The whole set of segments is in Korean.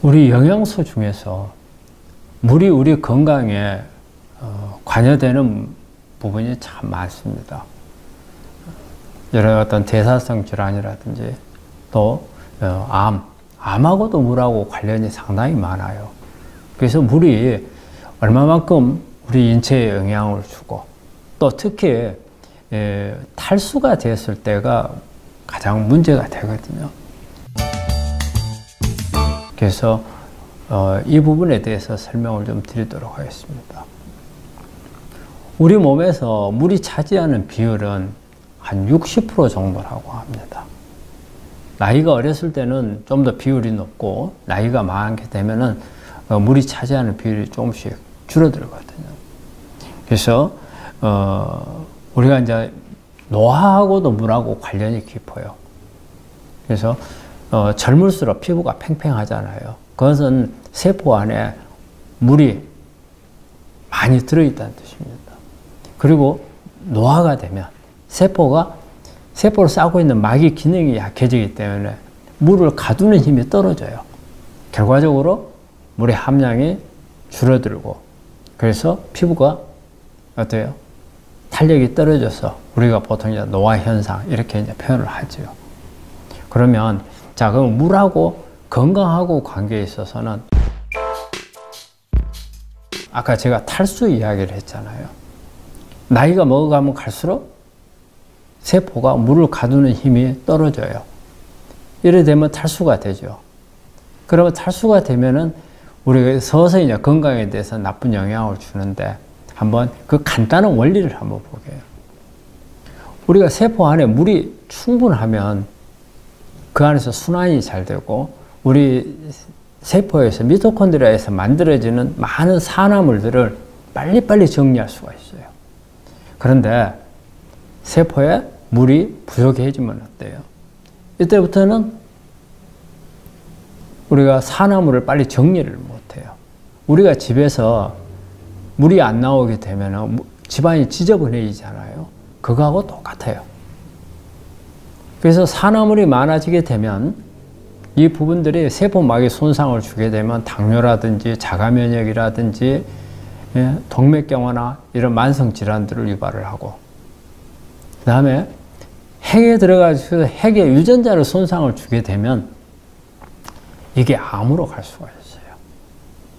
우리 영양소 중에서 물이 우리 건강에 관여되는 부분이 참 많습니다. 여러 어떤 대사성 질환이라든지 또 암하고도 물하고 관련이 상당히 많아요. 그래서 물이 얼마만큼 우리 인체에 영향을 주고 또 특히 탈수가 됐을 때가 가장 문제가 되거든요. 그래서 이 부분에 대해서 설명을 좀 드리도록 하겠습니다. 우리 몸에서 물이 차지하는 비율은 한 60% 정도라고 합니다. 나이가 어렸을 때는 좀 더 비율이 높고 나이가 많게 되면은 물이 차지하는 비율이 조금씩 줄어들거든요. 그래서 우리가 이제 노화하고도 물하고 관련이 깊어요. 그래서 젊을수록 피부가 팽팽하잖아요. 그것은 세포 안에 물이 많이 들어있다는 뜻입니다. 그리고 노화가 되면 세포를 싸고 있는 막이 기능이 약해지기 때문에 물을 가두는 힘이 떨어져요. 결과적으로 물의 함량이 줄어들고 그래서 피부가 어때요? 탄력이 떨어져서 우리가 보통 이제 노화 현상 이렇게 이제 표현을 하죠. 그러면 자, 그럼 물하고 건강하고 관계에 있어서는 아까 제가 탈수 이야기를 했잖아요. 나이가 먹어가면 갈수록 세포가 물을 가두는 힘이 떨어져요. 이래 되면 탈수가 되죠. 그러면 탈수가 되면은 우리가 서서히 이제 건강에 대해서 나쁜 영향을 주는데 한번 그 간단한 원리를 한번 보게요. 우리가 세포 안에 물이 충분하면 그 안에서 순환이 잘 되고 우리 세포에서 미토콘드리아에서 만들어지는 많은 산화물들을 빨리빨리 정리할 수가 있어요. 그런데 세포에 물이 부족해지면 어때요? 이때부터는 우리가 산화물을 빨리 정리를 못해요. 우리가 집에서 물이 안 나오게 되면 집안이 지저분해지잖아요. 그거하고 똑같아요. 그래서 산화물이 많아지게 되면 이 부분들이 세포막에 손상을 주게 되면 당뇨라든지 자가면역이라든지 동맥경화나 이런 만성질환들을 유발을 하고 그 다음에 핵에 들어가서 핵의 유전자를 손상을 주게 되면 이게 암으로 갈 수가 있어요.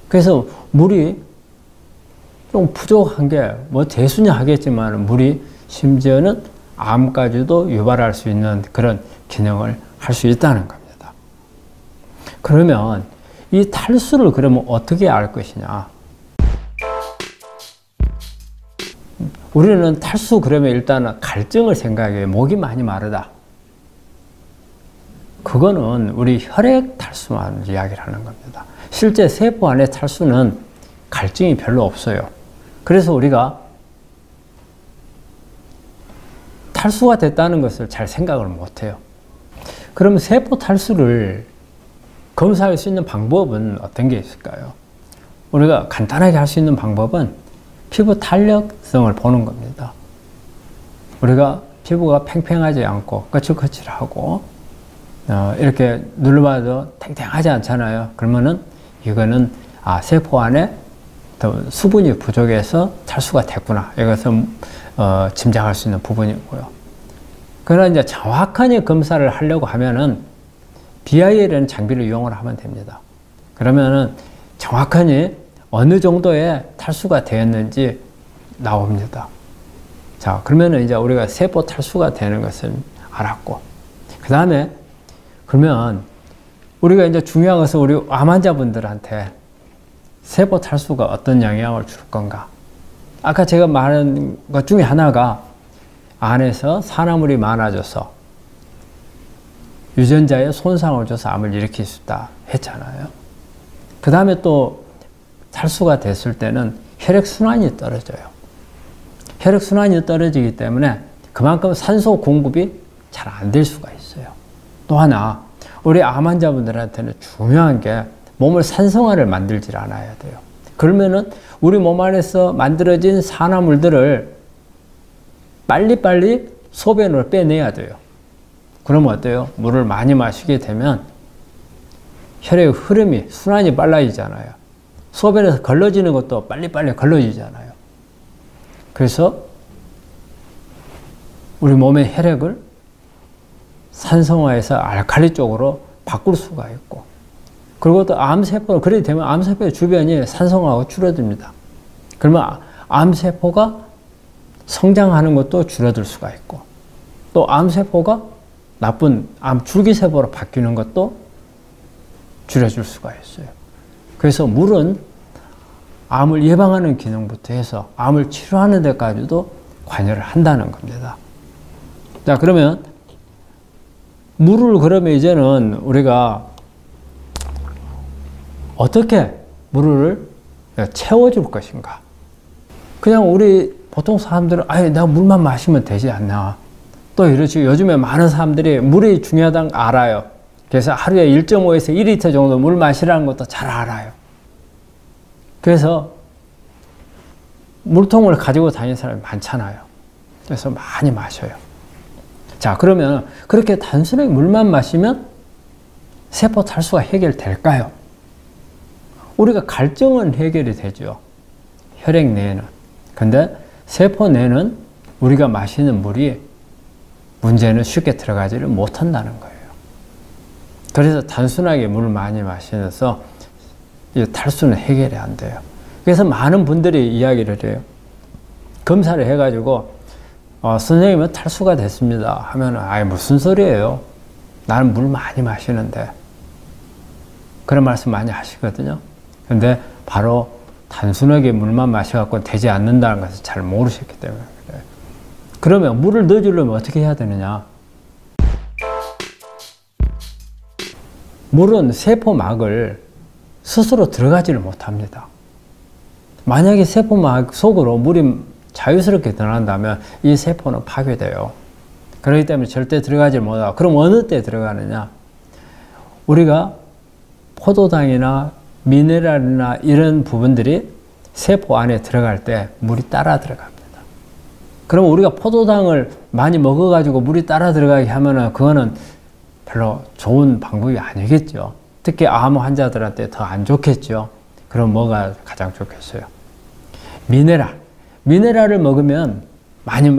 그래서 물이 좀 부족한 게 뭐 대수냐 하겠지만 물이 심지어는 암까지도 유발할 수 있는 그런 기능을 할 수 있다는 겁니다. 그러면 이 탈수를 그러면 어떻게 알 것이냐? 우리는 탈수 그러면 일단은 갈증을 생각해요. 목이 많이 마르다. 그거는 우리 혈액 탈수만 이야기를 하는 겁니다. 실제 세포 안에 탈수는 갈증이 별로 없어요. 그래서 우리가 탈수가 됐다는 것을 잘 생각을 못해요. 그러면 세포 탈수를 검사할 수 있는 방법은 어떤 게 있을까요? 우리가 간단하게 할 수 있는 방법은 피부 탄력성을 보는 겁니다. 우리가 피부가 팽팽하지 않고 거칠거칠하고 이렇게 눌러봐도 탱탱하지 않잖아요. 그러면은 이거는 세포 안에 수분이 부족해서 탈수가 됐구나. 이것을 짐작할 수 있는 부분이고요. 그러나 이제 정확한 검사를 하려고 하면은 BIL이라는 장비를 이용을 하면 됩니다. 그러면은 정확하니 어느 정도의 탈수가 되었는지 나옵니다. 자, 그러면은 이제 우리가 세포 탈수가 되는 것을 알았고, 그 다음에 그러면 우리가 이제 중요한 것은 우리 암 환자분들한테 세포 탈수가 어떤 영향을 줄 건가? 아까 제가 말한 것 중에 하나가 안에서 산화물이 많아져서 유전자에 손상을 줘서 암을 일으킬 수 있다 했잖아요. 그 다음에 또 탈수가 됐을 때는 혈액순환이 떨어져요. 혈액순환이 떨어지기 때문에 그만큼 산소 공급이 잘 안 될 수가 있어요. 또 하나, 우리 암 환자분들한테는 중요한 게 몸을 산성화를 만들질 않아야 돼요. 그러면은 우리 몸 안에서 만들어진 산화물들을 빨리빨리 소변으로 빼내야 돼요. 그러면 어때요? 물을 많이 마시게 되면 혈액 흐름이, 순환이 빨라지잖아요. 소변에서 걸러지는 것도 빨리빨리 걸러지잖아요. 그래서 우리 몸의 혈액을 산성화해서 알칼리 쪽으로 바꿀 수가 있고, 그리고 또 암세포는 그렇게 되면 암세포의 주변이 산성화가 줄어듭니다. 그러면 암세포가 성장하는 것도 줄어들 수가 있고, 또 암세포가 나쁜 암줄기세포로 바뀌는 것도 줄여줄 수가 있어요. 그래서 물은 암을 예방하는 기능부터 해서 암을 치료하는 데까지도 관여를 한다는 겁니다. 자, 그러면 물을 그러면 이제는 우리가 어떻게 물을 채워줄 것인가? 그냥 우리 보통 사람들은 아예 내가 물만 마시면 되지 않나? 또 이러지. 요즘에 많은 사람들이 물이 중요하다는 거 알아요. 그래서 하루에 1.5에서 2리터 정도 물 마시라는 것도 잘 알아요. 그래서 물통을 가지고 다니는 사람이 많잖아요. 그래서 많이 마셔요. 자, 그러면 그렇게 단순하게 물만 마시면 세포 탈수가 해결될까요? 우리가 갈증은 해결이 되죠. 혈액 내에는. 근데 세포 내는 우리가 마시는 물이 문제는 쉽게 들어가지를 못한다는 거예요. 그래서 단순하게 물을 많이 마시면서 탈수는 해결이 안 돼요. 그래서 많은 분들이 이야기를 해요. 검사를 해가지고 선생님은 탈수가 됐습니다 하면은 아예 무슨 소리예요? 나는 물 많이 마시는데. 그런 말씀 많이 하시거든요. 근데 바로 단순하게 물만 마셔갖고 되지 않는다는 것을 잘 모르셨기 때문에 그래요. 그러면 물을 넣어주려면 어떻게 해야 되느냐? 물은 세포막을 스스로 들어가지를 못합니다. 만약에 세포막 속으로 물이 자유스럽게 들어간다면 이 세포는 파괴돼요. 그렇기 때문에 절대 들어가지 못하고, 그럼 어느 때 들어가느냐? 우리가 포도당이나 미네랄이나 이런 부분들이 세포 안에 들어갈 때 물이 따라 들어갑니다. 그럼 우리가 포도당을 많이 먹어가지고 물이 따라 들어가게 하면은 그거는 별로 좋은 방법이 아니겠죠. 특히 암 환자들한테 더 안 좋겠죠. 그럼 뭐가 가장 좋겠어요? 미네랄을 먹으면 많이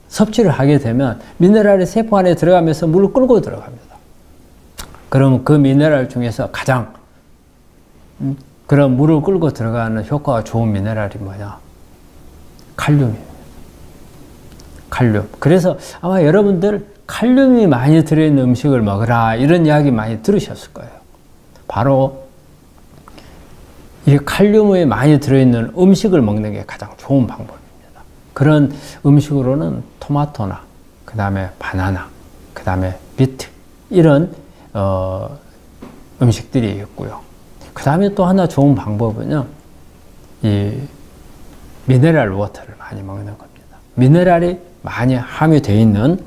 섭취를 하게 되면 미네랄이 세포 안에 들어가면서 물을 끌고 들어갑니다. 그러면 그 미네랄 중에서 가장 그런 물을 끌고 들어가는 효과가 좋은 미네랄이 뭐냐? 칼륨입니다. 칼륨. 그래서 아마 여러분들 칼륨이 많이 들어있는 음식을 먹으라 이런 이야기 많이 들으셨을 거예요. 바로 이 칼륨이 많이 들어있는 음식을 먹는 게 가장 좋은 방법입니다. 그런 음식으로는 토마토나 그 다음에 바나나, 그 다음에 비트 이런 음식들이 있고요. 그 다음에 또 하나 좋은 방법은요, 이 미네랄 워터를 많이 먹는 겁니다. 미네랄이 많이 함유되어 있는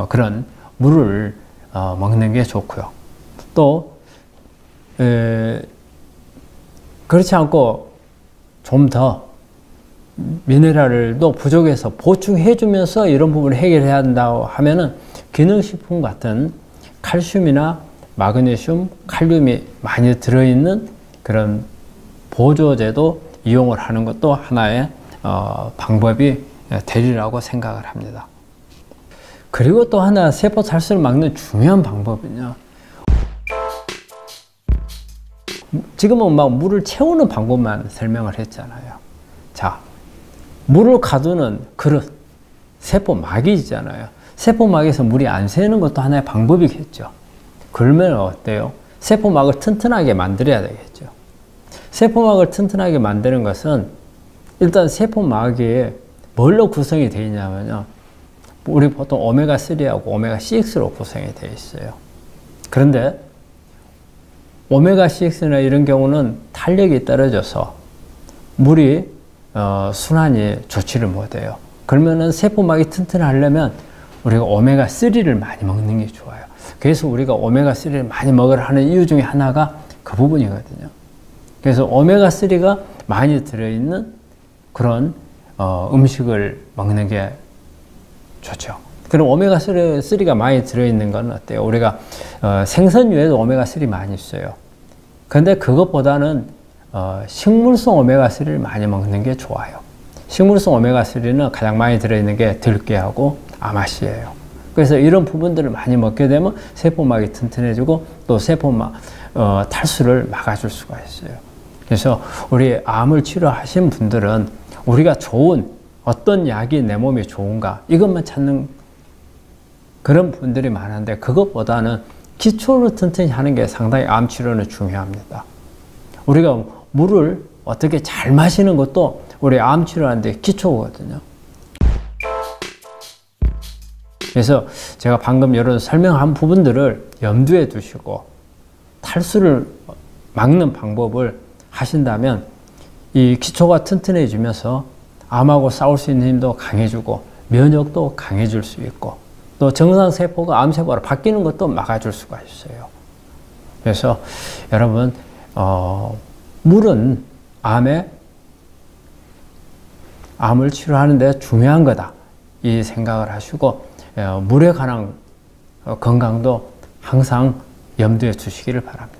그런 물을 먹는 게 좋고요. 또 그렇지 않고 좀 더 미네랄도 부족해서 보충해 주면서 이런 부분을 해결해야 한다고 하면은 기능식품 같은 칼슘이나 마그네슘, 칼륨이 많이 들어있는 그런 보조제도 이용을 하는 것도 하나의 방법이 되리라고 생각을 합니다. 그리고 또 하나 세포 탈수를 막는 중요한 방법은요, 지금은 막 물을 채우는 방법만 설명을 했잖아요. 자, 물을 가두는 그릇, 세포막이 있잖아요. 세포막에서 물이 안 새는 것도 하나의 방법이겠죠. 그러면 어때요? 세포막을 튼튼하게 만들어야 되겠죠. 세포막을 튼튼하게 만드는 것은 일단 세포막이 뭘로 구성이 되어 있냐면요, 우리 보통 오메가3하고 오메가6로 구성이 되어 있어요. 그런데 오메가6나 이런 경우는 탄력이 떨어져서 물이 순환이 좋지를 못해요. 그러면은 세포막이 튼튼하려면 우리가 오메가3를 많이 먹는 게 좋아요. 그래서 우리가 오메가3를 많이 먹으라 하는 이유 중에 하나가 그 부분이거든요. 그래서 오메가3가 많이 들어있는 그런 음식을 먹는 게 좋죠. 그럼 오메가3가 많이 들어있는 건 어때요? 우리가 생선류에도 오메가3 많이 있어요. 근데 그것보다는 식물성 오메가3를 많이 먹는 게 좋아요. 식물성 오메가3는 가장 많이 들어있는 게 들깨하고 아마씨예요. 그래서 이런 부분들을 많이 먹게 되면 세포막이 튼튼해지고 또 세포막 탈수를 막아줄 수가 있어요. 그래서 우리 암을 치료하신 분들은 우리가 좋은 어떤 약이 내 몸에 좋은가 이것만 찾는 그런 분들이 많은데 그것보다는 기초를 튼튼히 하는 게 상당히 암 치료는 중요합니다. 우리가 물을 어떻게 잘 마시는 것도 우리 암 치료하는데 기초거든요. 그래서 제가 방금 이런 설명한 부분들을 염두에 두시고 탈수를 막는 방법을 하신다면 이 기초가 튼튼해지면서 암하고 싸울 수 있는 힘도 강해지고 면역도 강해질 수 있고 또 정상세포가 암세포로 바뀌는 것도 막아줄 수가 있어요. 그래서 여러분 물은 암을 치료하는 데 중요한 거다 이 생각을 하시고 물에 관한 건강도 항상 염두에 두시기를 바랍니다.